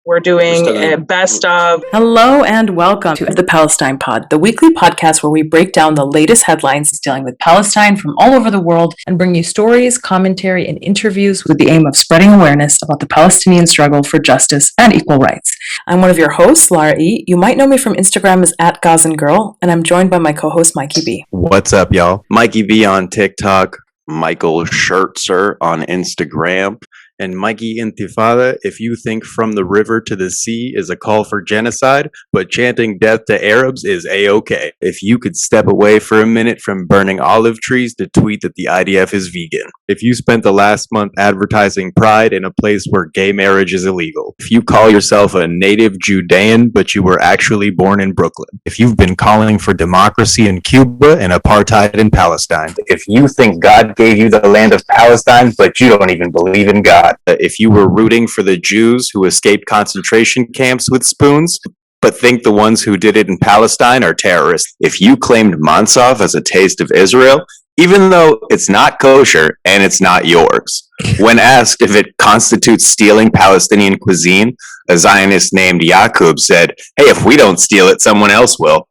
We're doing a best of. Hello and welcome to the Palestine Pod, the weekly podcast where we break down the latest headlines dealing with Palestine from all over the world and bring you stories, commentary, and interviews with the aim of spreading awareness about the Palestinian struggle for justice and equal rights. I'm one of your hosts, Lara E. You might know me from Instagram as @GazanGirl, and I'm joined by my co-host, Mikey B. What's up, y'all? Mikey B on TikTok, Michael Schuster on Instagram, and Mikey Intifada. If you think From the River to the Sea is a call for genocide, but chanting death to Arabs is A-OK. If you could step away for a minute from burning olive trees to tweet that the IDF is vegan. If you spent the last month advertising pride in a place where gay marriage is illegal. If you call yourself a native Judean, but you were actually born in Brooklyn. If you've been calling for democracy in Cuba and apartheid in Palestine. If you think God gave you the land of Palestine, but you don't even believe in God. If you were rooting for the Jews who escaped concentration camps with spoons, but think the ones who did it in Palestine are terrorists. If you claimed Mansaf as a taste of Israel, even though it's not kosher and it's not yours. When asked if it constitutes stealing Palestinian cuisine, a Zionist named Yaqub said, "Hey, if we don't steal it, someone else will."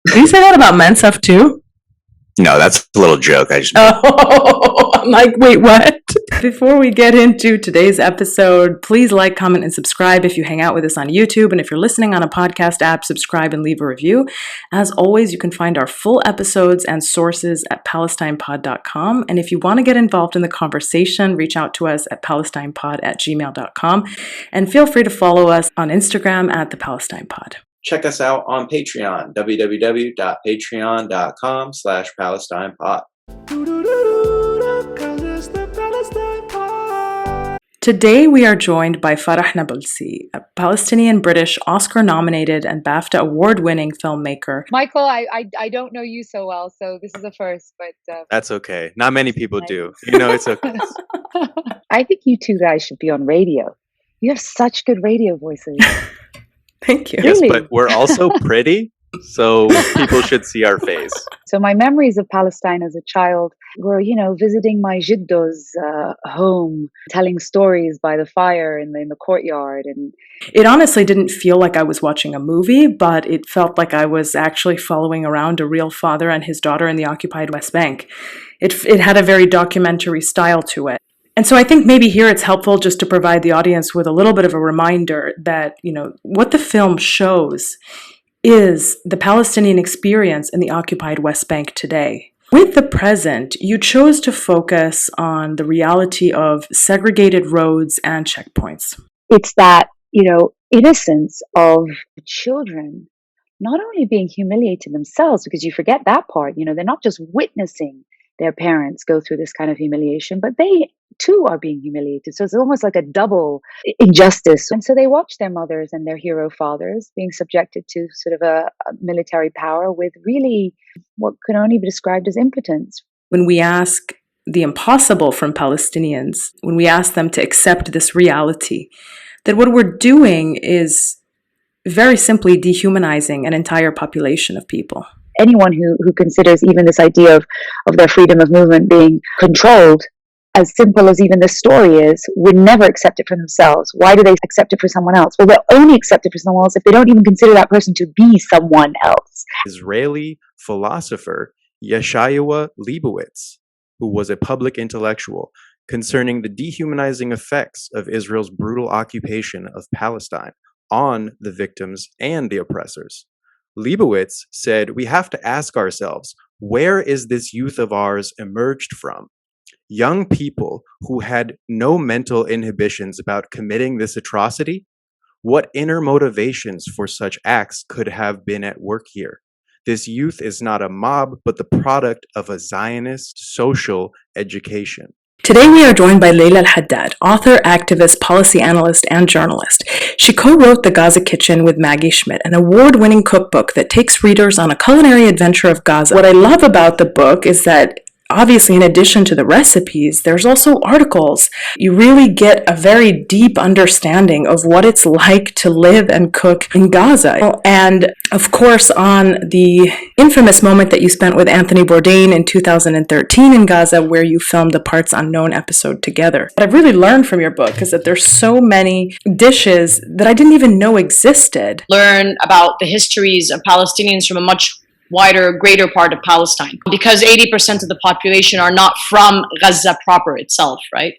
Did you say that about Mansaf too? No, that's a little joke. I'm like, wait, what? Before we get into today's episode, please like, comment, and subscribe if you hang out with us on YouTube. And if you're listening on a podcast app, subscribe and leave a review. As always, you can find our full episodes and sources at PalestinePod.com. And if you want to get involved in the conversation, reach out to us at PalestinePod@gmail.com. And feel free to follow us on Instagram at the Palestine Pod. Check us out on Patreon, www.patreon.com/PalestinePod. Today we are joined by Farah Nabulsi, a Palestinian-British Oscar-nominated and BAFTA award-winning filmmaker. Michael, I don't know you so well, so this is a first, but... That's okay. Not many people do. You know, it's okay. I think you two guys should be on radio. You have such good radio voices. Thank you. Yes, but we're also pretty, so people should see our face. So my memories of Palestine as a child were, visiting my jiddo's home, telling stories by the fire in the courtyard. And it honestly didn't feel like I was watching a movie, but it felt like I was actually following around a real father and his daughter in the occupied West Bank. It had a very documentary style to it. And so I think maybe here it's helpful just to provide the audience with a little bit of a reminder that, what the film shows is the Palestinian experience in the occupied West Bank today. With the present, you chose to focus on the reality of segregated roads and checkpoints. It's that, innocence of children not only being humiliated themselves, because you forget that part, they're not just witnessing their parents go through this kind of humiliation, but they too are being humiliated. So it's almost like a double injustice. And so they watch their mothers and their hero fathers being subjected to sort of a military power with really what can only be described as impotence. When we ask the impossible from Palestinians, when we ask them to accept this reality, that what we're doing is very simply dehumanizing an entire population of people. Anyone who considers even this idea of their freedom of movement being controlled, as simple as even this story is, would never accept it for themselves. Why do they accept it for someone else? Well, they'll only accept it for someone else if they don't even consider that person to be someone else. Israeli philosopher Yeshua Leibowitz, who was a public intellectual, concerning the dehumanizing effects of Israel's brutal occupation of Palestine on the victims and the oppressors. Leibowitz said, "We have to ask ourselves, where is this youth of ours emerged from? Young people who had no mental inhibitions about committing this atrocity? What inner motivations for such acts could have been at work here? This youth is not a mob, but the product of a Zionist social education." Today we are joined by Laila El-Haddad, author, activist, policy analyst, and journalist. She co-wrote The Gaza Kitchen with Maggie Schmidt, an award-winning cookbook that takes readers on a culinary adventure of Gaza. What I love about the book is that obviously, in addition to the recipes, there's also articles. You really get a very deep understanding of what it's like to live and cook in Gaza. And of course, on the infamous moment that you spent with Anthony Bourdain in 2013 in Gaza, where you filmed the Parts Unknown episode together. What I've really learned from your book is that there's so many dishes that I didn't even know existed. Learn about the histories of Palestinians from a much wider, greater part of Palestine, because 80% of the population are not from Gaza proper itself, right?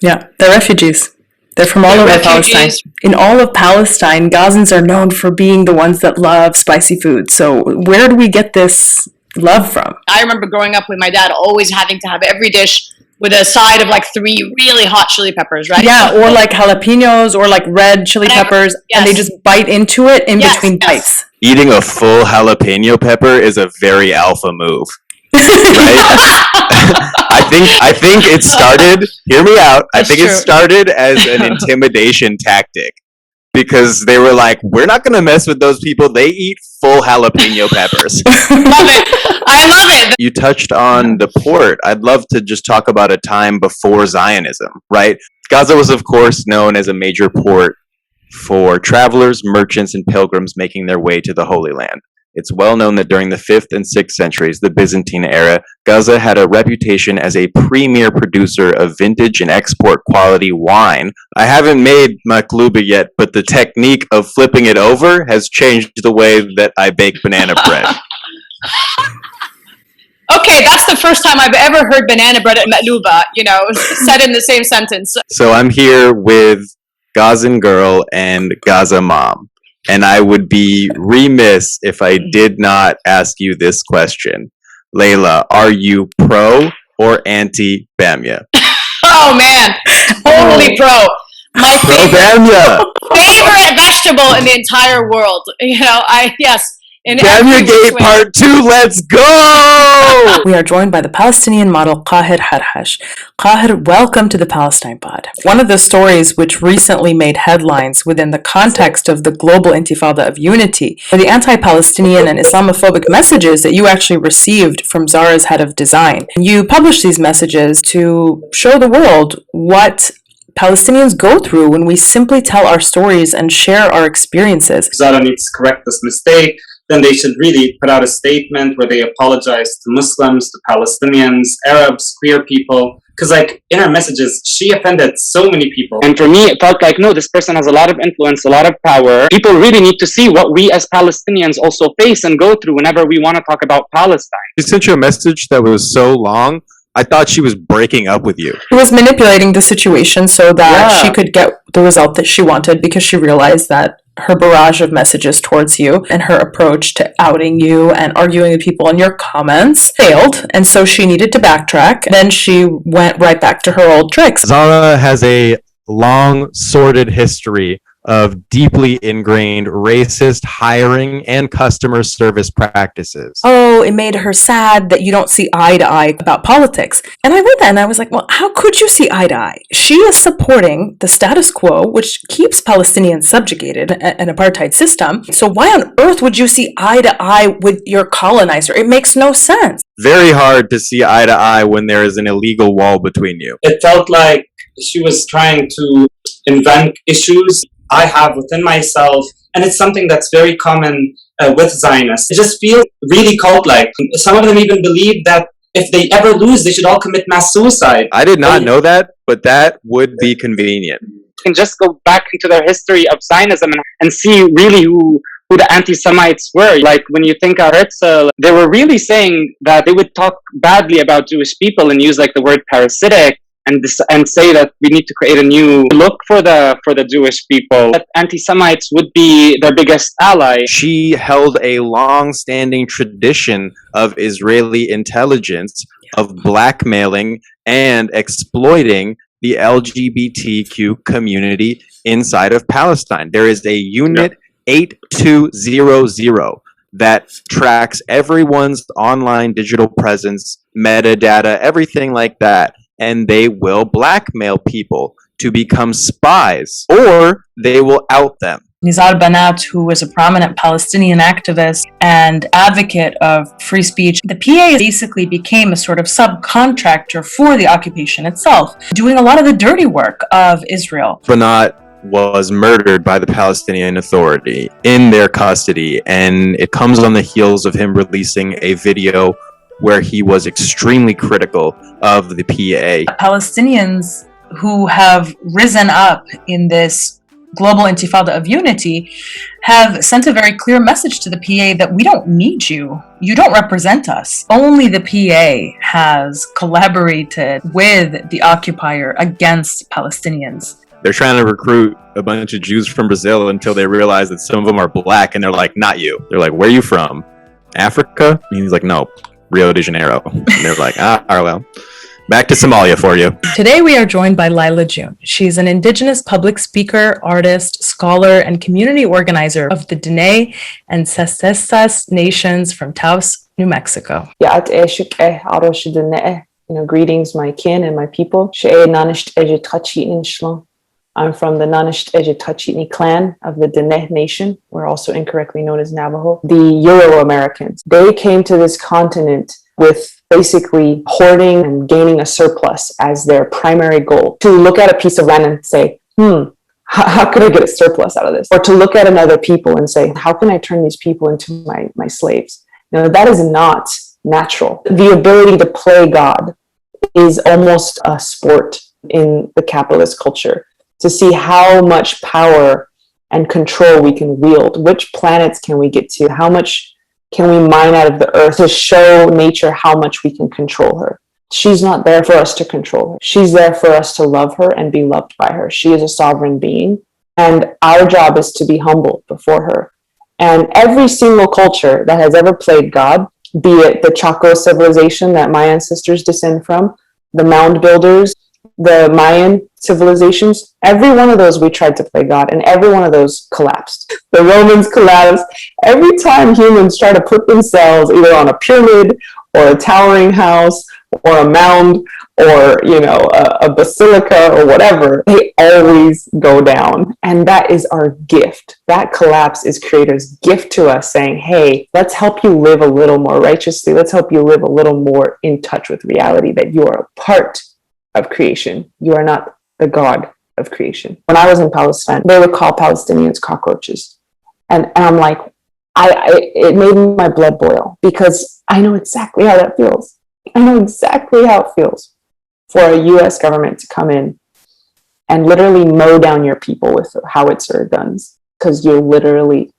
Yeah, they're refugees. They're from all over Palestine. In all of Palestine, Gazans are known for being the ones that love spicy food. So where do we get this love from? I remember growing up with my dad always having to have every dish with a side of like 3 really hot chili peppers, right? Yeah, or like jalapenos or like red chili peppers, and they just bite into it in between bites. Eating a full jalapeno pepper is a very alpha move. Right? I think it started, hear me out, I think it started as an intimidation tactic. Because they were like, we're not going to mess with those people. They eat full jalapeno peppers. Love it. I love it. You touched on the port. I'd love to just talk about a time before Zionism, right? Gaza was, of course, known as a major port for travelers, merchants, and pilgrims making their way to the Holy Land. It's well known that during the 5th and 6th centuries, the Byzantine era, Gaza had a reputation as a premier producer of vintage and export quality wine. I haven't made maklouba yet, but the technique of flipping it over has changed the way that I bake banana bread. Okay, that's the first time I've ever heard banana bread and maklouba, said in the same sentence. So I'm here with Gazan girl and Gaza mom. And I would be remiss if I did not ask you this question. Layla, are you pro or anti Bamia? Oh man, totally pro. My favorite vegetable in the entire world. Yes. Bamia Gate Part 2, let's go! We are joined by the Palestinian model Qaher Harhash. Qaher, welcome to the Palestine Pod. One of the stories which recently made headlines within the context of the global intifada of unity are the anti-Palestinian and Islamophobic messages that you actually received from Zara's head of design. You published these messages to show the world what Palestinians go through when we simply tell our stories and share our experiences. Zara needs to correct this mistake. Then they should really put out a statement where they apologize to Muslims, to Palestinians, Arabs, queer people. Because in her messages, she offended so many people. And for me, it felt like, no, this person has a lot of influence, a lot of power. People really need to see what we as Palestinians also face and go through whenever we want to talk about Palestine. She sent you a message that was so long, I thought she was breaking up with you. She was manipulating the situation so that she could get the result that she wanted, because she realized that her barrage of messages towards you and her approach to outing you and arguing with people in your comments failed, and so she needed to backtrack. Then she went right back to her old tricks. Zara has a long, sordid history of deeply ingrained racist hiring and customer service practices. Oh, it made her sad that you don't see eye to eye about politics. And I read that and I was like, well, how could you see eye to eye? She is supporting the status quo, which keeps Palestinians subjugated, an apartheid system. So why on earth would you see eye to eye with your colonizer? It makes no sense. Very hard to see eye to eye when there is an illegal wall between you. It felt like she was trying to invent issues I have within myself, and it's something that's very common with Zionists. It just feels really cult-like. Some of them even believe that if they ever lose, they should all commit mass suicide. I did not know that, but that would be convenient. You can just go back into their history of Zionism and see really who the anti-Semites were. Like when you think of Herzl, they were really saying that they would talk badly about Jewish people and use the word parasitic, and say that we need to create a new look for the Jewish people. That anti-Semites would be their biggest ally. She held a long-standing tradition of Israeli intelligence of blackmailing and exploiting the LGBTQ community inside of Palestine. There is a unit 8200 that tracks everyone's online digital presence, metadata, everything like that. And they will blackmail people to become spies, or they will out them. Nizar Banat, who was a prominent Palestinian activist and advocate of free speech. The PA basically became a sort of subcontractor for the occupation itself, doing a lot of the dirty work of Israel. Banat was murdered by the Palestinian Authority in their custody, and it comes on the heels of him releasing a video where he was extremely critical of the PA. Palestinians who have risen up in this global intifada of unity have sent a very clear message to the PA that we don't need you. You don't represent us. Only the PA has collaborated with the occupier against Palestinians. They're trying to recruit a bunch of Jews from Brazil until they realize that some of them are black, and they're like, not you. They're like, where are you from? Africa? And he's like, no, Rio de Janeiro. And they're like, well, back to Somalia for you. Today we are joined by Lyla June. She's an indigenous public speaker, artist, scholar, and community organizer of the Dene and Safsaf nations from Taos, New Mexico. Greetings, my kin and my people. I'm from the Nanisht Ejitachitni clan of the Dene Nation. We're also incorrectly known as Navajo. The Euro-Americans. They came to this continent with basically hoarding and gaining a surplus as their primary goal. To look at a piece of land and say, how could I get a surplus out of this? Or to look at another people and say, how can I turn these people into my slaves? That is not natural. The ability to play God is almost a sport in the capitalist culture. To see how much power and control we can wield. Which planets can we get to? How much can we mine out of the earth to show nature how much we can control her? She's not there for us to control her. She's there for us to love her and be loved by her. She is a sovereign being, and our job is to be humble before her. And every single culture that has ever played God, be it the Chaco civilization that my ancestors descend from, the mound builders, the Mayan civilizations, every one of those we tried to play God, and every one of those collapsed. The Romans collapsed. Every time humans try to put themselves either on a pyramid or a towering house or a mound or, a basilica or whatever, they always go down. And that is our gift. That collapse is Creator's gift to us, saying, hey, let's help you live a little more righteously. Let's help you live a little more in touch with reality, that you are a part of creation. You are not the God of creation. When I was in Palestine, they would call Palestinians cockroaches. And I'm like, it made my blood boil, because I know exactly how that feels. I know exactly how it feels for a U.S. government to come in and literally mow down your people with howitzer guns, because you're literally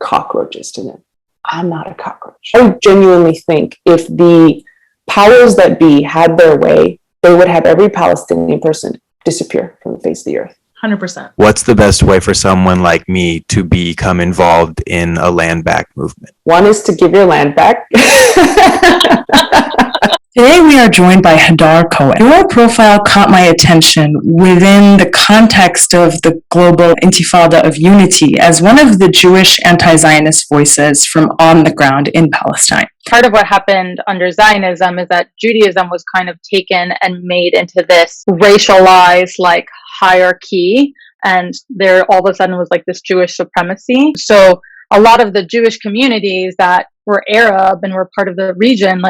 cockroaches to them. I'm not a cockroach. I genuinely think if the powers that be had their way, they would have every Palestinian person disappear from the face of the earth. 100%. What's the best way for someone like me to become involved in a land back movement? One is to give your land back. Today we are joined by Hadar Cohen. Your profile caught my attention within the context of the global intifada of unity as one of the Jewish anti-Zionist voices from on the ground in Palestine. Part of what happened under Zionism is that Judaism was kind of taken and made into this racialized hierarchy, and there all of a sudden was this Jewish supremacy. So a lot of the Jewish communities that were Arab and were part of the region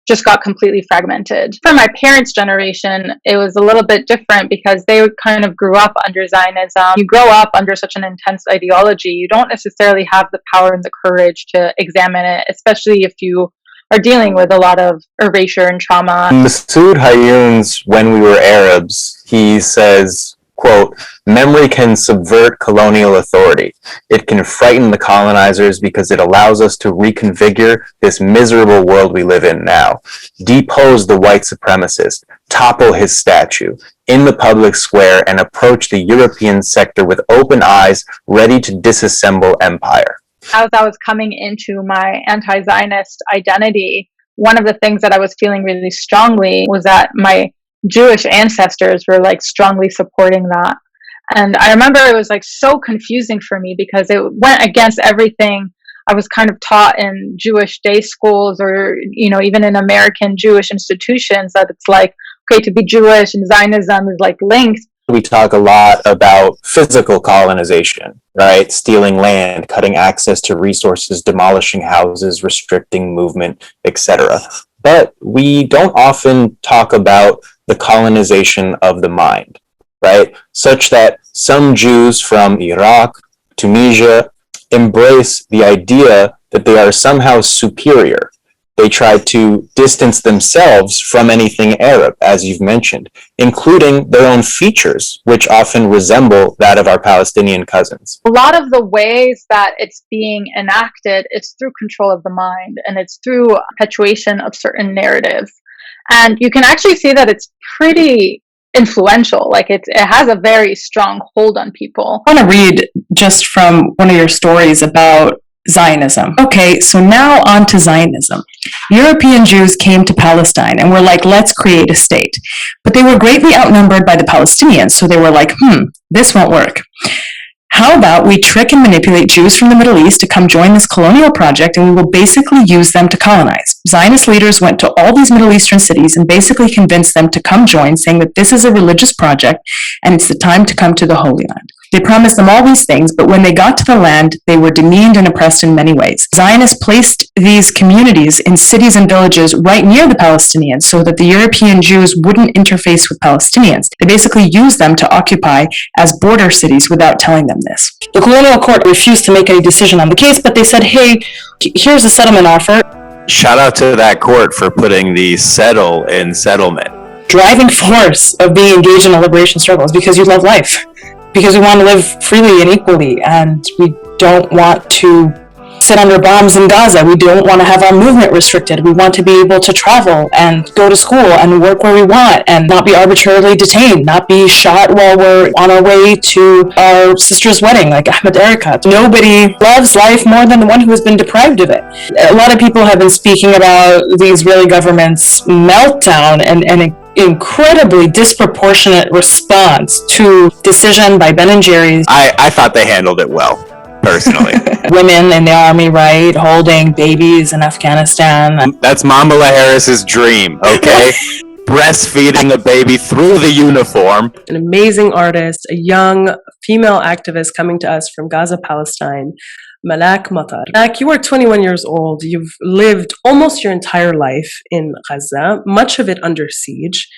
just got completely fragmented. For my parents' generation, it was a little bit different because they kind of grew up under Zionism. You grow up under such an intense ideology, you don't necessarily have the power and the courage to examine it, especially if you are dealing with a lot of erasure and trauma. Masoud Hayyoun's When We Were Arabs, he says, quote, memory can subvert colonial authority. It can frighten the colonizers because it allows us to reconfigure this miserable world we live in now. Depose the white supremacist, topple his statue in the public square, and approach the European sector with open eyes, ready to disassemble empire. As I was coming into my anti-Zionist identity, one of the things that I was feeling really strongly was that my Jewish ancestors were strongly supporting that. And I remember it was so confusing for me because it went against everything I was kind of taught in Jewish day schools or, even in American Jewish institutions, that it's okay, to be Jewish and Zionism is linked. We talk a lot about physical colonization, right? Stealing land, cutting access to resources, demolishing houses, restricting movement, etc. But we don't often talk about the colonization of the mind, right? Such that some Jews from Iraq, Tunisia, embrace the idea that they are somehow superior. They try to distance themselves from anything Arab, as you've mentioned, including their own features, which often resemble that of our Palestinian cousins. A lot of the ways that it's being enacted is through control of the mind, and it's through perpetuation of certain narratives. And you can actually see that it's pretty influential. Like it has a very strong hold on people. I want to read just from one of your stories about Zionism. Okay, so now on to Zionism. European Jews came to Palestine and were like, let's create a state. But they were greatly outnumbered by the Palestinians, so they were like, this won't work. How about we trick and manipulate Jews from the Middle East to come join this colonial project, and we will basically use them to colonize. Zionist leaders went to all these Middle Eastern cities and basically convinced them to come join, saying that this is a religious project and it's the time to come to the Holy Land. They promised them all these things, but when they got to the land, they were demeaned and oppressed in many ways. Zionists placed these communities in cities and villages right near the Palestinians so that the European Jews wouldn't interface with Palestinians. They basically used them to occupy as border cities without telling them this. The colonial court refused to make any decision on the case, but they said, hey, here's a settlement offer. Shout out to that court for putting the settle in settlement. Driving force of being engaged in a liberation struggle is because you love life. Because we want to live freely and equally, and we don't want to sit under bombs in Gaza. We don't want to have our movement restricted. We want to be able to travel and go to school and work where we want and not be arbitrarily detained, not be shot while we're on our way to our sister's wedding, like Ahmed Erikat. Nobody loves life more than the one who has been deprived of it. A lot of people have been speaking about the Israeli government's meltdown and incredibly disproportionate response to decision by Ben and Jerry's. I thought they handled it well, personally. Women in the army, right, holding babies in Afghanistan. That's Kamala Harris's dream, okay? Breastfeeding a baby through the uniform. An amazing artist, a young female activist coming to us from Gaza, Palestine, Malak Mattar. Malak, you are 21 years old. You've lived almost your entire life in Gaza, much of it under siege,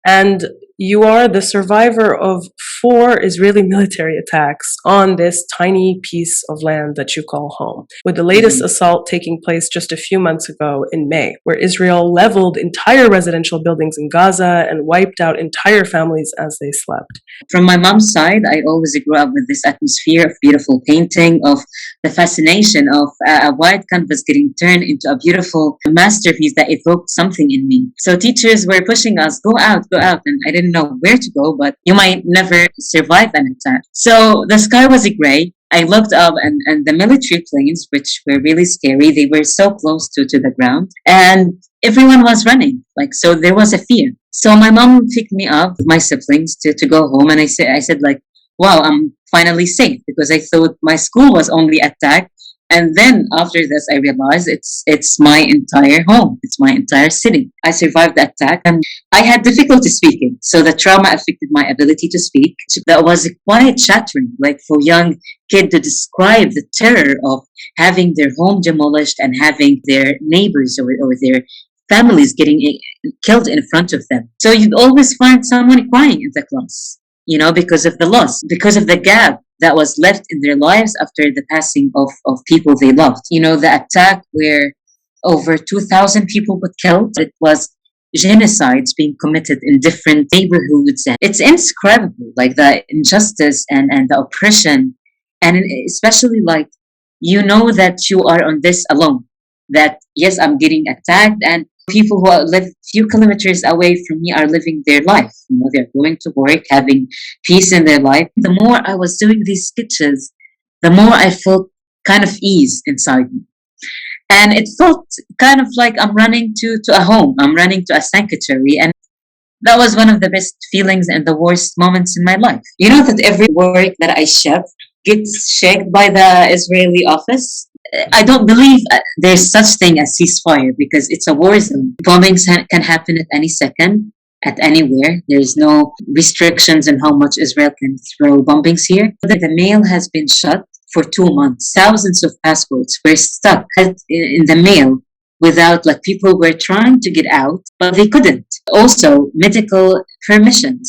and you are the survivor of 4 Israeli military attacks on this tiny piece of land that you call home, with the latest assault taking place just a few months ago in May, where Israel leveled entire residential buildings in Gaza and wiped out entire families as they slept. From my mom's side, I always grew up with this atmosphere of beautiful painting, of the fascination of a white canvas getting turned into a beautiful masterpiece that evoked something in me. So teachers were pushing us, go out, and I didn't know where to go, but you might never survive an attack. So the sky was gray. I looked up and the military planes, which were really scary, they were so close to the ground, and everyone was running. So there was a fear. So my mom picked me up, my siblings, to go home, and I said wow, I'm finally safe, because I thought my school was only attacked. And then after this, I realized it's my entire home. It's my entire city. I survived the attack and I had difficulty speaking. So the trauma affected my ability to speak. That was a quiet chattering, for young kids to describe the terror of having their home demolished and having their neighbors or their families getting killed in front of them. So you'd always find someone crying in the class, because of the loss, because of the gap that was left in their lives after the passing of people they loved. The attack where over 2,000 people were killed, it was genocides being committed in different neighborhoods. And it's indescribable, the injustice and the oppression. And especially that you are on this alone. That, yes, I'm getting attacked, and people who live a few kilometers away from me are living their life. They're going to work, having peace in their life. The more I was doing these sketches, the more I felt kind of ease inside me. And it felt kind of like I'm running to a home. I'm running to a sanctuary. And that was one of the best feelings and the worst moments in my life. That every work that I ship gets checked by the Israeli office. I don't believe there's such thing as ceasefire, because it's a war zone. Bombings can happen at any second, at anywhere. There's no restrictions on how much Israel can throw bombings here. The mail has been shut for 2 months. Thousands of passports were stuck in the mail without, like, people were trying to get out, but they couldn't. Also, medical permissions.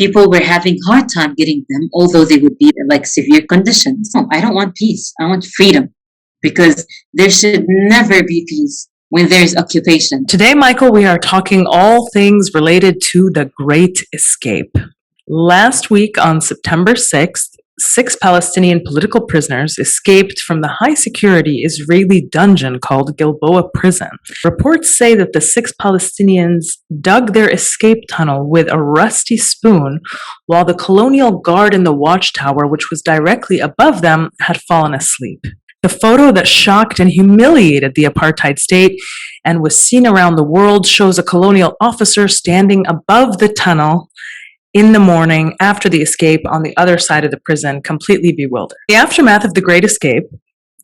People were having hard time getting them, although they would be like severe conditions. No, I don't want peace. I want freedom, because there should never be peace when there's occupation. Today, Michael, we are talking all things related to the Great Escape. Last week on September 6th, 6 Palestinian political prisoners escaped from the high-security Israeli dungeon called Gilboa Prison. Reports say that the 6 Palestinians dug their escape tunnel with a rusty spoon, while the colonial guard in the watchtower, which was directly above them, had fallen asleep. The photo that shocked and humiliated the apartheid state and was seen around the world shows a colonial officer standing above the tunnel in the morning after the escape on the other side of the prison, completely bewildered. In the aftermath of the Great Escape,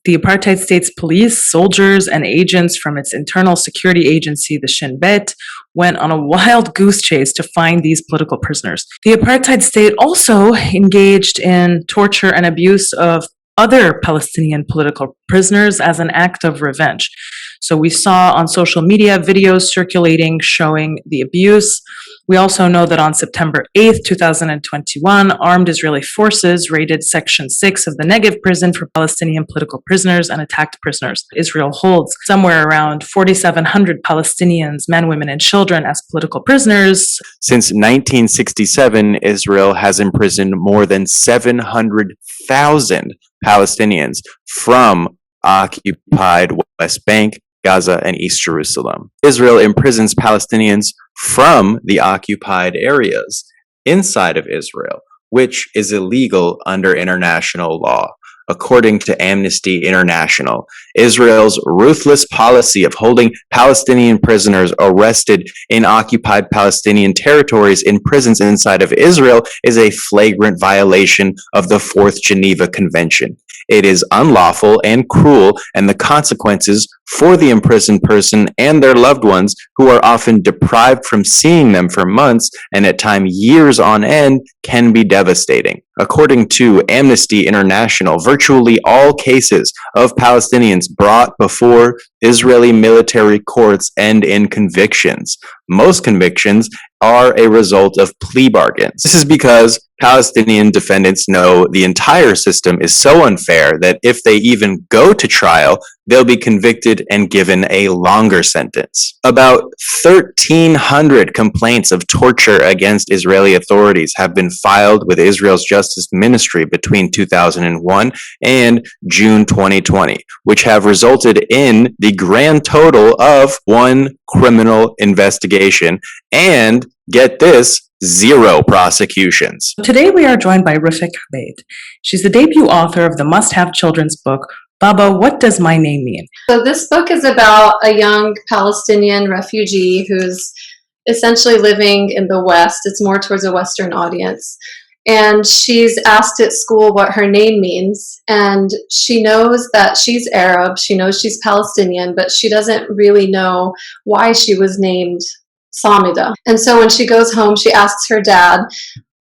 the apartheid state's police, soldiers, and agents from its internal security agency, the Shin Bet, went on a wild goose chase to find these political prisoners. The apartheid state also engaged in torture and abuse of other Palestinian political prisoners as an act of revenge. So we saw on social media videos circulating showing the abuse. We also know that on September 8th, 2021, armed Israeli forces raided Section 6 of the Negev prison for Palestinian political prisoners and attacked prisoners. Israel holds somewhere around 4,700 Palestinians, men, women, and children as political prisoners. Since 1967, Israel has imprisoned more than 700,000 Palestinians from occupied West Bank, Gaza, and East Jerusalem. Israel imprisons Palestinians from the occupied areas inside of Israel, which is illegal under international law. According to Amnesty International, Israel's ruthless policy of holding Palestinian prisoners arrested in occupied Palestinian territories in prisons inside of Israel is a flagrant violation of the Fourth Geneva Convention. It is unlawful and cruel, and the consequences for the imprisoned person and their loved ones, who are often deprived from seeing them for months and at times years on end, can be devastating. According to Amnesty International, virtually all cases of Palestinians brought before Israeli military courts end in convictions. Most convictions are a result of plea bargains. This is because Palestinian defendants know the entire system is so unfair that if they even go to trial, they'll be convicted and given a longer sentence. About 1,300 complaints of torture against Israeli authorities have been filed with Israel's Justice Ministry between 2001 and June 2020, which have resulted in the grand total of 1 criminal investigation and, get this, 0 prosecutions. Today we are joined by Rifk Ebeid. She's the debut author of the must-have children's book, Baba, What Does My Name Mean? So this book is about a young Palestinian refugee who's essentially living in the West. It's more towards a Western audience. And she's asked at school what her name means. And she knows that she's Arab. She knows she's Palestinian, but she doesn't really know why she was named Samida. And so when she goes home, she asks her dad,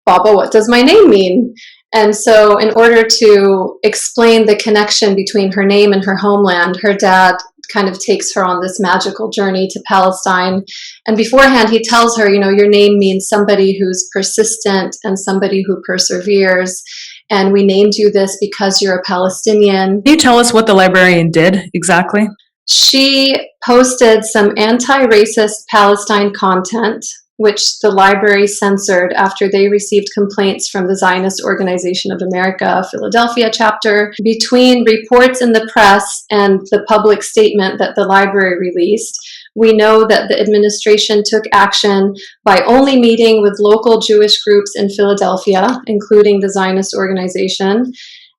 Baba, what does my name mean? And so in order to explain the connection between her name and her homeland, her dad kind of takes her on this magical journey to Palestine. And beforehand, he tells her, you know, your name means somebody who's persistent and somebody who perseveres. And we named you this because you're a Palestinian. Can you tell us what the librarian did exactly? She posted some anti-racist Palestine content, which the library censored after they received complaints from the Zionist Organization of America, Philadelphia chapter. Between reports in the press and the public statement that the library released, we know that the administration took action by only meeting with local Jewish groups in Philadelphia, including the Zionist organization.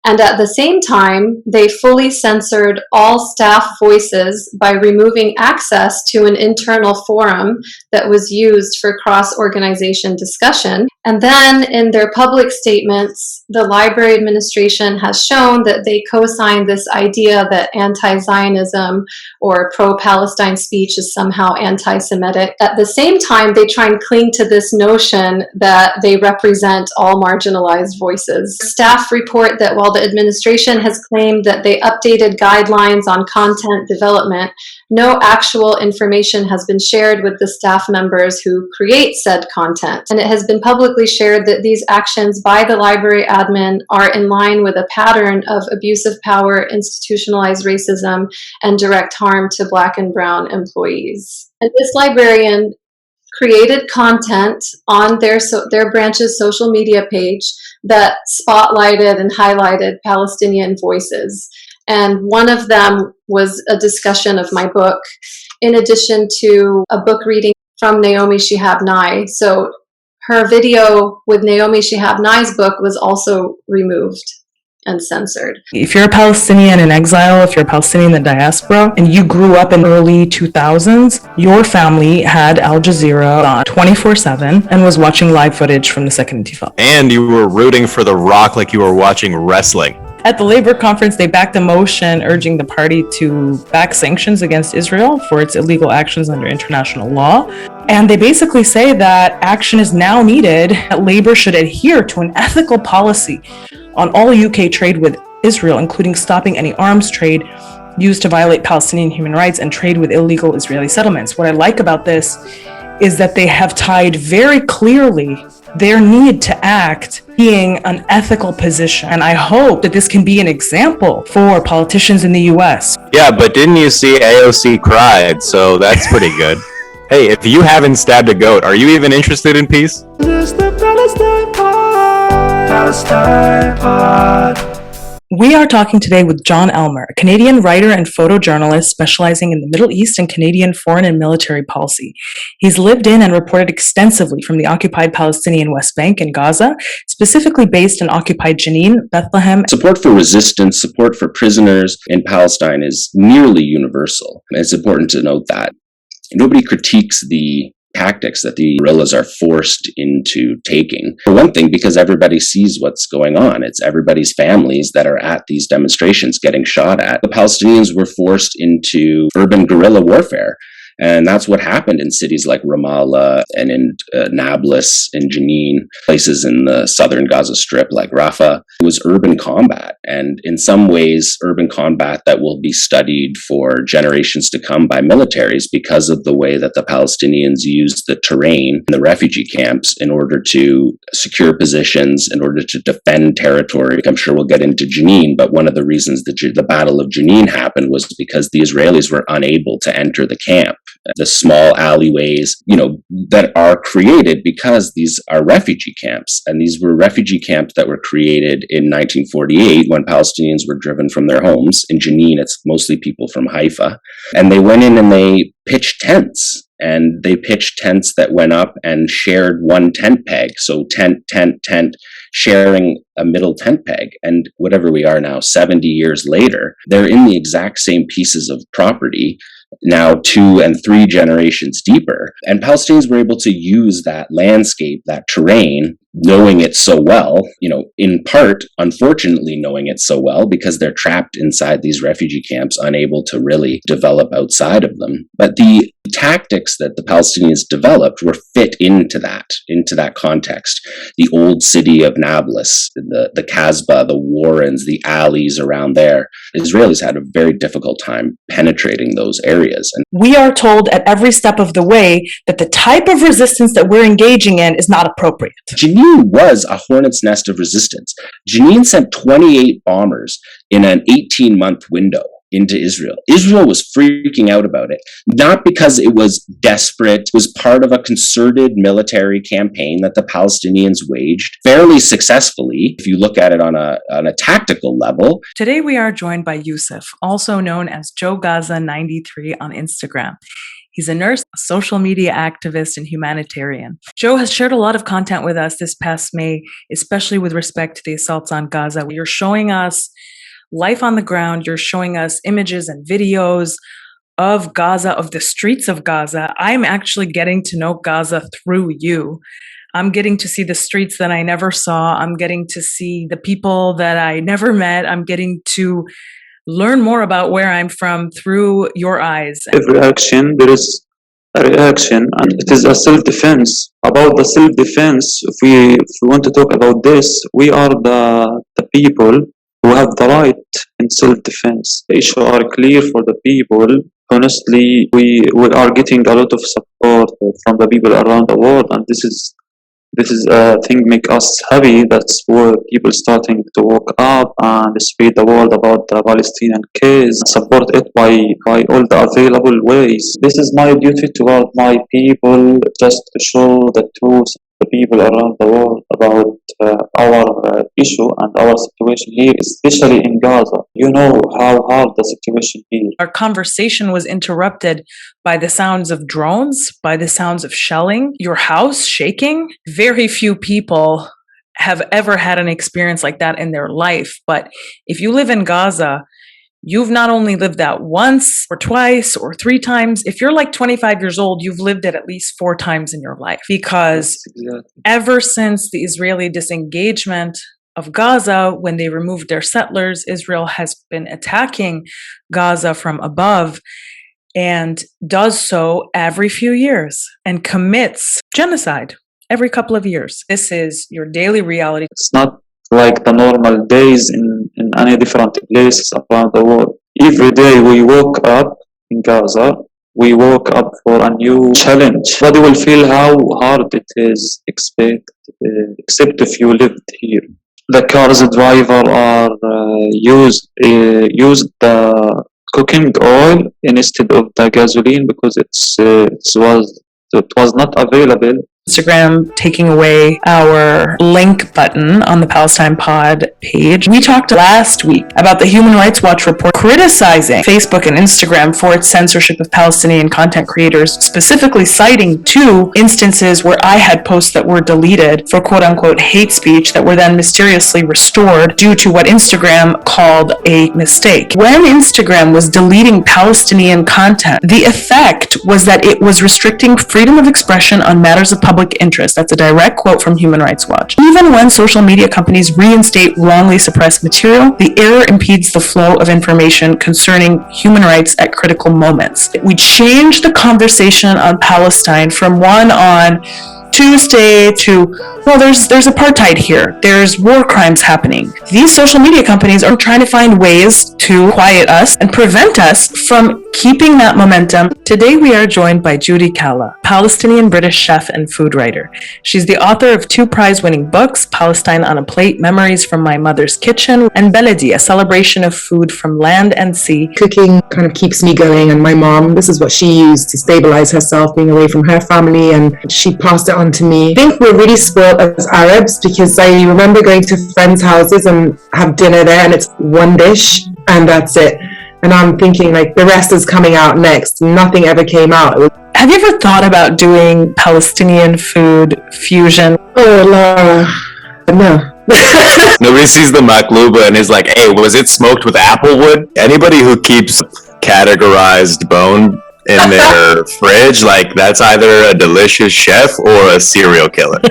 And at the same time, they fully censored all staff voices by removing access to an internal forum that was used for cross-organization discussion. And then in their public statements, the library administration has shown that they co-signed this idea that anti-Zionism or pro-Palestine speech is somehow anti-Semitic. At the same time, they try and cling to this notion that they represent all marginalized voices. Staff report that while the administration has claimed that they updated guidelines on content development, no actual information has been shared with the staff members who create said content. And it has been publicly shared that these actions by the library admin are in line with a pattern of abuse of power, institutionalized racism, and direct harm to Black and Brown employees. And this librarian created content on their branch's social media page that spotlighted and highlighted Palestinian voices. And one of them was a discussion of my book, in addition to a book reading from Naomi Shihab Nye. So her video with Naomi Shihab Nye's book was also removed and censored. If you're a Palestinian in exile, if you're a Palestinian in the diaspora, and you grew up in early 2000s, your family had Al Jazeera on 24/7 and was watching live footage from the Second Intifada. And you were rooting for The Rock like you were watching wrestling. At the labor conference, they backed a motion urging the party to back sanctions against Israel for its illegal actions under international law. And they basically say that action is now needed, that labor should adhere to an ethical policy on all UK trade with Israel, including stopping any arms trade used to violate Palestinian human rights and trade with illegal Israeli settlements. What I like about this is that they have tied very clearly their need to act being an ethical position. And I hope that this can be an example for politicians in the US. Yeah, but didn't you see AOC cried? So that's pretty good. Hey, if you haven't stabbed a goat, are you even interested in peace? This is the Palestine Pod. Palestine Pod. We are talking today with Jon Elmer, a Canadian writer and photojournalist specializing in the Middle East and Canadian foreign and military policy. He's lived in and reported extensively from the occupied Palestinian West Bank and Gaza, specifically based in occupied Jenin, Bethlehem. Support for resistance, support for prisoners in Palestine is nearly universal. It's important to note that. Nobody critiques the tactics that the guerrillas are forced into taking. For one thing, because everybody sees what's going on. It's everybody's families that are at these demonstrations getting shot at. The Palestinians were forced into urban guerrilla warfare. And that's what happened in cities like Ramallah and in Nablus and Jenin, places in the southern Gaza Strip like Rafah. It was urban combat, and in some ways, urban combat that will be studied for generations to come by militaries because of the way that the Palestinians used the terrain in the refugee camps in order to secure positions, in order to defend territory. I'm sure we'll get into Jenin, but one of the reasons that the Battle of Jenin happened was because the Israelis were unable to enter the camp. The small alleyways, that are created because these are refugee camps. And these were refugee camps that were created in 1948 when Palestinians were driven from their homes. In Jenin, it's mostly people from Haifa. And they went in and they pitched tents. And they pitched tents that went up and shared one tent peg. So tent, sharing a middle tent peg. And whatever we are now, 70 years later, they're in the exact same pieces of property, now 2 and 3 generations deeper. And Palestinians were able to use that landscape, that terrain, knowing it so well, in part, unfortunately, knowing it so well because they're trapped inside these refugee camps, unable to really develop outside of them. But the tactics that the Palestinians developed were fit into that context. The old city of Nablus, the Kasbah, the Warrens, the alleys around there. The Israelis had a very difficult time penetrating those areas. And we are told at every step of the way that the type of resistance that we're engaging in is not appropriate. Jenin was a hornet's nest of resistance. Jenin sent 28 bombers in an 18-month window into Israel. Israel was freaking out about it, not because it was desperate. It was part of a concerted military campaign that the Palestinians waged fairly successfully, if you look at it on a tactical level. Today we are joined by Yusuf, also known as Joe Gaza 93 on Instagram. He's a nurse, a social media activist, and humanitarian. Joe has shared a lot of content with us this past May, especially with respect to the assaults on Gaza. You're showing us life on the ground. You're showing us images and videos of Gaza, of the streets of Gaza. I'm actually getting to know Gaza through you. I'm getting to see the streets that I never saw. I'm getting to see the people that I never met. I'm getting to learn more about where I'm from through your eyes. Every action, there is a reaction, and it is a self-defense. About the self-defense, if we want to talk about this, we are the people who have the right in self-defense. The issues are clear for the people. Honestly, we are getting a lot of support from the people around the world, and this is a thing make us happy. That's where people starting to wake up and spread the word about the Palestinian case, support it by all the available ways. This is my duty toward my people, just to show the truth to the people around the world about our issue and our situation here, especially in Gaza. You know how hard the situation here. Our conversation was interrupted by the sounds of drones, by the sounds of shelling, your house shaking. Very few people have ever had an experience like that in their life. But if you live in Gaza, you've not only lived that once or twice or 3 times. If you're like 25 years old, you've lived it at least 4 times in your life. Because ever since the Israeli disengagement of Gaza, when they removed their settlers, Israel has been attacking Gaza from above and does so every few years and commits genocide every couple of years. This is your daily reality. It's not like the normal days in any different places around the world. Every day we woke up in Gaza, we woke up for a new challenge. Nobody will feel how hard it is, except if you lived here. The cars driver are used the cooking oil instead of the gasoline because it was not available. Instagram taking away our link button on the Palestine Pod page. We talked last week about the Human Rights Watch report criticizing Facebook and Instagram for its censorship of Palestinian content creators, specifically citing 2 instances where I had posts that were deleted for quote-unquote hate speech that were then mysteriously restored due to what Instagram called a mistake. When Instagram was deleting Palestinian content, the effect was that it was restricting freedom of expression on matters of public interest. That's a direct quote from Human Rights Watch. Even when social media companies reinstate wrongly suppressed material, the error impedes the flow of information concerning human rights at critical moments. We changed the conversation on Palestine from one on Tuesday to, well, there's apartheid here. There's war crimes happening. These social media companies are trying to find ways to quiet us and prevent us from keeping that momentum. Today we are joined by Joudie Kalla, Palestinian-British chef and food writer. She's the author of 2 prize-winning books, Palestine on a Plate, Memories from My Mother's Kitchen, and Beledi, a celebration of food from land and sea. Cooking kind of keeps me going, and my mom, this is what she used to stabilize herself being away from her family, and she passed it on to me. I think we're really spoiled as Arabs because I remember going to friends' houses and have dinner there and it's one dish and that's it. And I'm thinking like the rest is coming out next. Nothing ever came out. Have you ever thought about doing Palestinian food fusion? Oh, Lara, no. Nobody sees the makluba and is like, hey, was it smoked with applewood? Anybody who keeps categorized bone in their fridge, like that's either a delicious chef or a serial killer.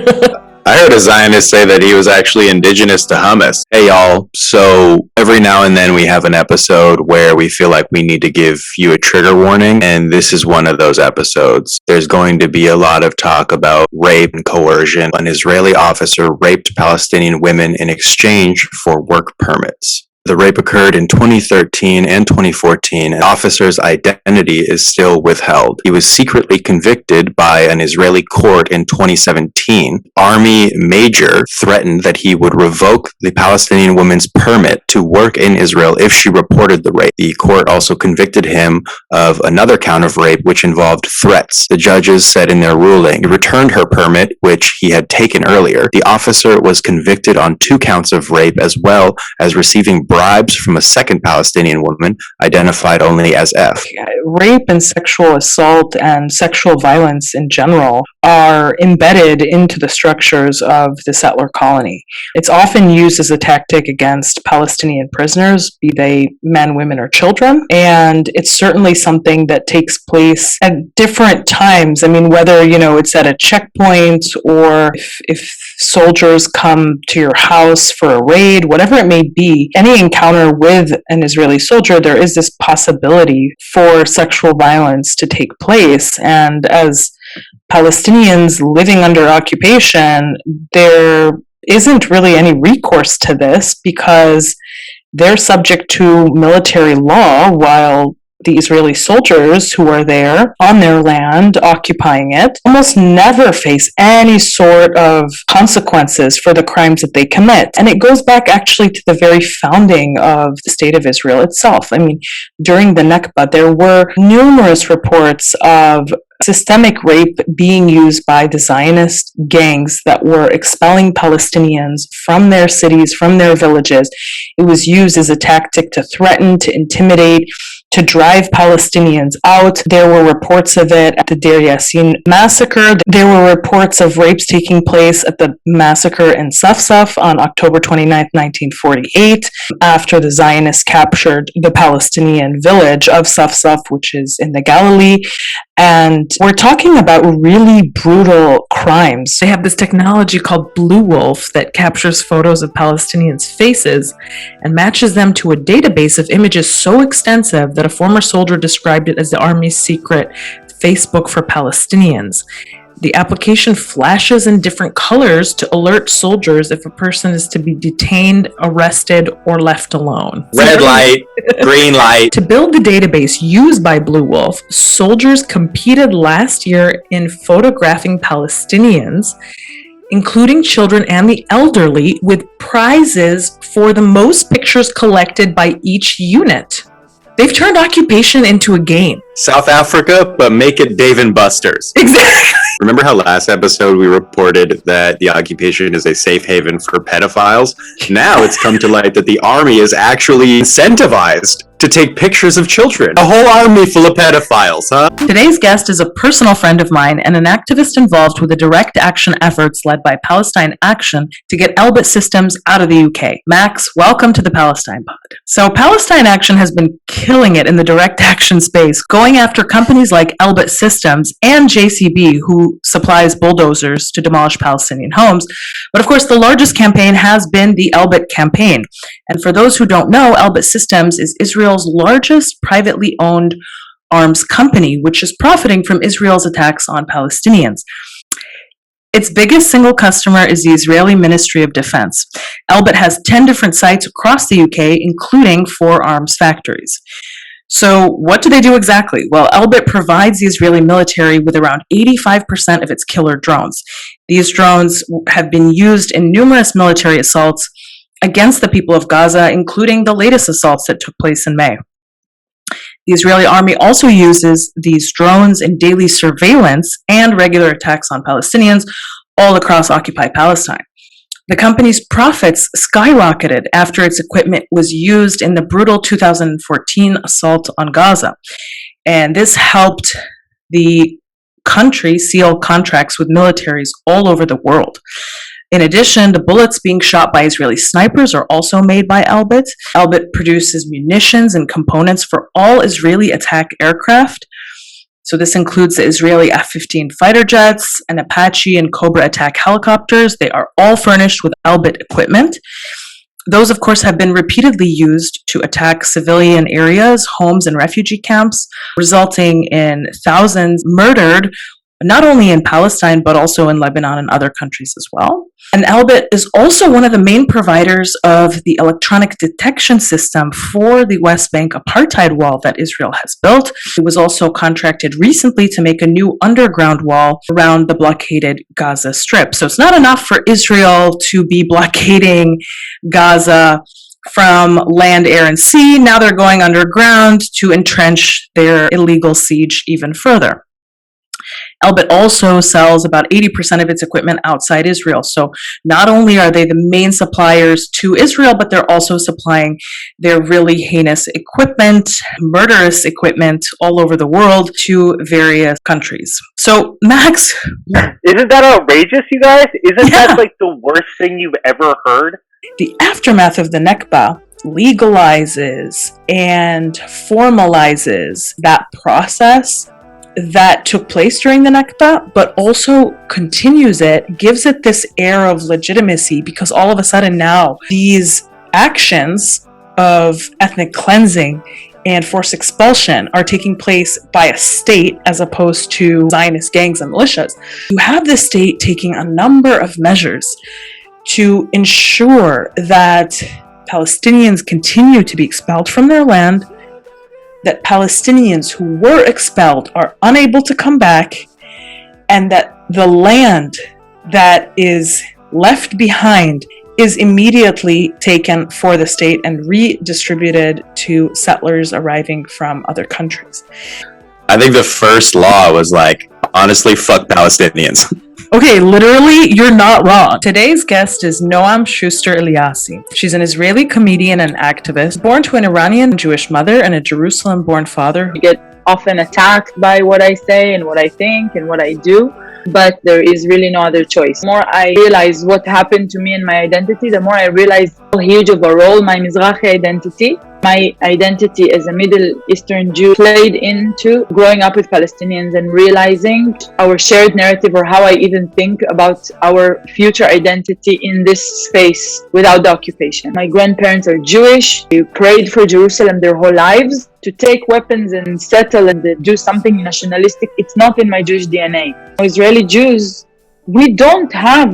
I heard a Zionist say that he was actually indigenous to hummus. Hey y'all, so every now and then we have an episode where we feel like we need to give you a trigger warning, and this is one of those episodes. There's going to be a lot of talk about rape and coercion. An Israeli officer raped Palestinian women in exchange for work permits. The rape occurred in 2013 and 2014, and the officer's identity is still withheld. He was secretly convicted by an Israeli court in 2017. Army major threatened that he would revoke the Palestinian woman's permit to work in Israel if she reported the rape. The court also convicted him of another count of rape, which involved threats. The judges said in their ruling, he returned her permit, which he had taken earlier. The officer was convicted on 2 counts of rape, as well as receiving bribes from a second Palestinian woman, identified only as F. Rape and sexual assault and sexual violence in general are embedded into the structures of the settler colony. It's often used as a tactic against Palestinian prisoners, be they men, women, or children, and it's certainly something that takes place at different times. I mean, whether, it's at a checkpoint or if soldiers come to your house for a raid, whatever it may be, any encounter with an Israeli soldier, there is this possibility for sexual violence to take place. And as Palestinians living under occupation, there isn't really any recourse to this because they're subject to military law while the Israeli soldiers who are there on their land occupying it almost never face any sort of consequences for the crimes that they commit. And it goes back actually to the very founding of the state of Israel itself. I mean, during the Nakba, there were numerous reports of systemic rape being used by the Zionist gangs that were expelling Palestinians from their cities, from their villages. It was used as a tactic to threaten, to intimidate, to drive Palestinians out. There were reports of it at the Deir Yassin massacre. There were reports of rapes taking place at the massacre in Safsaf on October 29th, 1948, after the Zionists captured the Palestinian village of Safsaf, which is in the Galilee. And we're talking about really brutal crimes. They have this technology called Blue Wolf that captures photos of Palestinians' faces and matches them to a database of images so extensive that a former soldier described it as the Army's secret Facebook for Palestinians. The application flashes in different colors to alert soldiers if a person is to be detained, arrested, or left alone. Red light, green light. To build the database used by Blue Wolf, soldiers competed last year in photographing Palestinians, including children and the elderly, with prizes for the most pictures collected by each unit. They've turned occupation into a game. South Africa, but make it Dave and Buster's. Exactly. Remember how last episode we reported that the occupation is a safe haven for pedophiles? Now it's come to light that the army is actually incentivized to take pictures of children. A whole army full of pedophiles, huh? Today's guest is a personal friend of mine and an activist involved with the direct action efforts led by Palestine Action to get Elbit systems out of the UK. Max, welcome to the Palestine Pod. So Palestine Action has been killing it in the direct action space, going after companies like Elbit Systems and JCB, who supplies bulldozers to demolish Palestinian homes. But of course, the largest campaign has been the Elbit campaign. And for those who don't know, Elbit Systems is Israel's largest privately owned arms company, which is profiting from Israel's attacks on Palestinians. Its biggest single customer is the Israeli Ministry of Defense. Elbit has 10 different sites across the UK, including 4 arms factories. So what do they do exactly? Well, Elbit provides the Israeli military with around 85% of its killer drones. These drones have been used in numerous military assaults against the people of Gaza, including the latest assaults that took place in May. The Israeli army also uses these drones in daily surveillance and regular attacks on Palestinians all across occupied Palestine. The company's profits skyrocketed after its equipment was used in the brutal 2014 assault on Gaza. And this helped the country seal contracts with militaries all over the world. In addition, the bullets being shot by Israeli snipers are also made by Elbit. Elbit produces munitions and components for all Israeli attack aircraft. So this includes the Israeli F-15 fighter jets and Apache and Cobra attack helicopters. They are all furnished with Elbit equipment. Those, of course, have been repeatedly used to attack civilian areas, homes, and refugee camps, resulting in thousands murdered, not only in Palestine, but also in Lebanon and other countries as well. And Elbit is also one of the main providers of the electronic detection system for the West Bank apartheid wall that Israel has built. It was also contracted recently to make a new underground wall around the blockaded Gaza Strip. So it's not enough for Israel to be blockading Gaza from land, air, and sea. Now they're going underground to entrench their illegal siege even further. Elbit also sells about 80% of its equipment outside Israel. So not only are they the main suppliers to Israel, but they're also supplying their really heinous equipment, murderous equipment all over the world to various countries. So Max. Isn't that outrageous, you guys? Isn't that like the worst thing you've ever heard? The aftermath of the Nakba legalizes and formalizes that process that took place during the Nakba, but also continues it, gives it this air of legitimacy, because all of a sudden now these actions of ethnic cleansing and forced expulsion are taking place by a state as opposed to Zionist gangs and militias. You have the state taking a number of measures to ensure that Palestinians continue to be expelled from their land, that Palestinians who were expelled are unable to come back, and that the land that is left behind is immediately taken for the state and redistributed to settlers arriving from other countries. I think the first law was like, honestly, fuck Palestinians. Okay, literally, you're not wrong. Today's guest is Noam Shuster Ilyasi. She's an Israeli comedian and activist, born to an Iranian Jewish mother and a Jerusalem-born father. I get often attacked by what I say and what I think and what I do, but there is really no other choice. The more I realize what happened to me and my identity, the more I realize how huge of a role my Mizrahi identity, my identity as a Middle Eastern Jew, played into growing up with Palestinians and realizing our shared narrative, or how I even think about our future identity in this space without the occupation. My grandparents are Jewish. They prayed for Jerusalem their whole lives. To take weapons and settle and do something nationalistic, it's not in my Jewish DNA. Israeli Jews, we don't have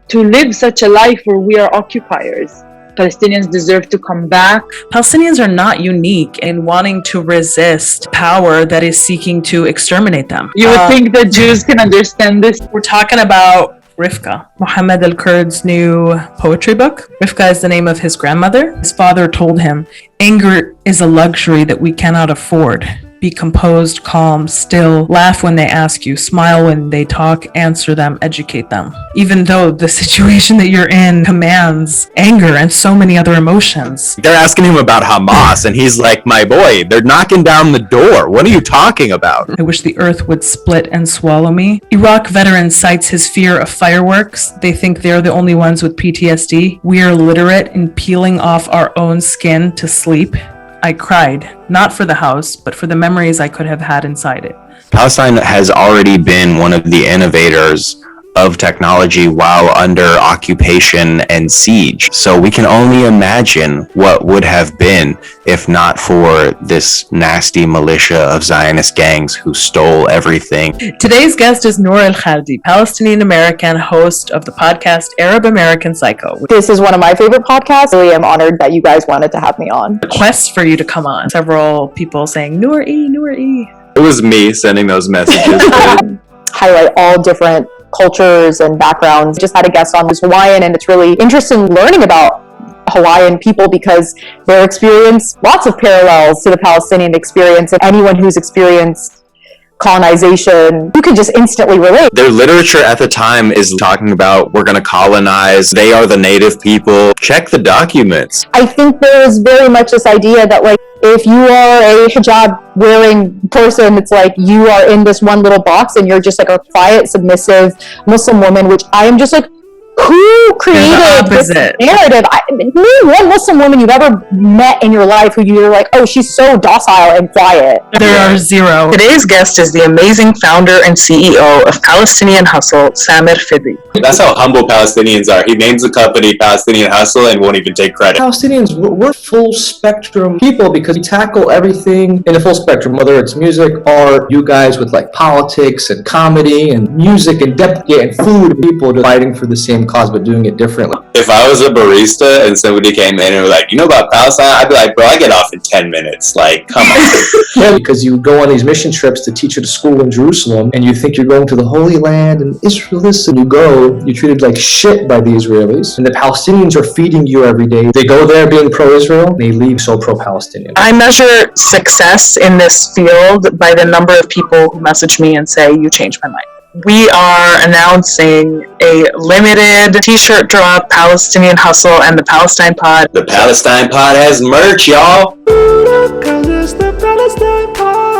to live such a life where we are occupiers. Palestinians deserve to come back. Palestinians are not unique in wanting to resist power that is seeking to exterminate them. You would think that Jews can understand this. We're talking about Rifka, Muhammad al-Kurd's new poetry book. Rifka is the name of his grandmother. His father told him, "Anger is a luxury that we cannot afford. Be composed, calm, still, laugh when they ask you, smile when they talk, answer them, educate them." Even though the situation that you're in commands anger and so many other emotions. They're asking him about Hamas, and he's like, my boy, they're knocking down the door. What are you talking about? I wish the earth would split and swallow me. Iraq veteran cites his fear of fireworks. They think they're the only ones with PTSD. We are literate in peeling off our own skin to sleep. I cried, not for the house, but for the memories I could have had inside it. Palestine has already been one of the innovators of technology while under occupation and siege. So we can only imagine what would have been if not for this nasty militia of Zionist gangs who stole everything. Today's guest is Noor Elkhaldi, Palestinian-American, host of the podcast Arab American Psycho. This is one of my favorite podcasts. Really am honored that you guys wanted to have me on. Requests for you to come on. Several people saying, Noor E, Noor E. It was me sending those messages. Highlight all different cultures and backgrounds. Just had a guest on who's Hawaiian, and it's really interesting learning about Hawaiian people because their experience, lots of parallels to the Palestinian experience, and anyone who's experienced colonization, you can just instantly relate. Their literature at the time is talking about, we're going to colonize, they are the native people. Check the documents. I think there is very much this idea that, like, if you are a hijab wearing person, it's like you are in this one little box and you're just like a quiet, submissive Muslim woman, which I am just like, who created this narrative? Name one Muslim woman you've ever met in your life who you're like, oh, she's so docile and quiet. There are zero. Today's guest is the amazing founder and CEO of Palestinian Hustle, Samer Fidy. That's how humble Palestinians are. He names the company Palestinian Hustle and won't even take credit. Palestinians, we're full spectrum people because we tackle everything in a full spectrum, whether it's music, art, you guys with like politics and comedy and music and depth and food, people fighting for the same same cause but doing it differently. If I was a barista and somebody came in and was like, you know about Palestine? I'd be like, bro, I get off in 10 minutes. Like, come on. Yeah, because you go on these mission trips to teach at a school in Jerusalem, and you think you're going to the Holy Land and Israel, and you go, you're treated like shit by the Israelis, and the Palestinians are feeding you every day. They go there being pro-Israel, and they leave so pro-Palestinian. I measure success in this field by the number of people who message me and say, you changed my mind. We are announcing a limited t-shirt drop, Palestinian Hustle and the Palestine Pod. The Palestine Pod has merch, y'all. Cause it's the Palestine Pod.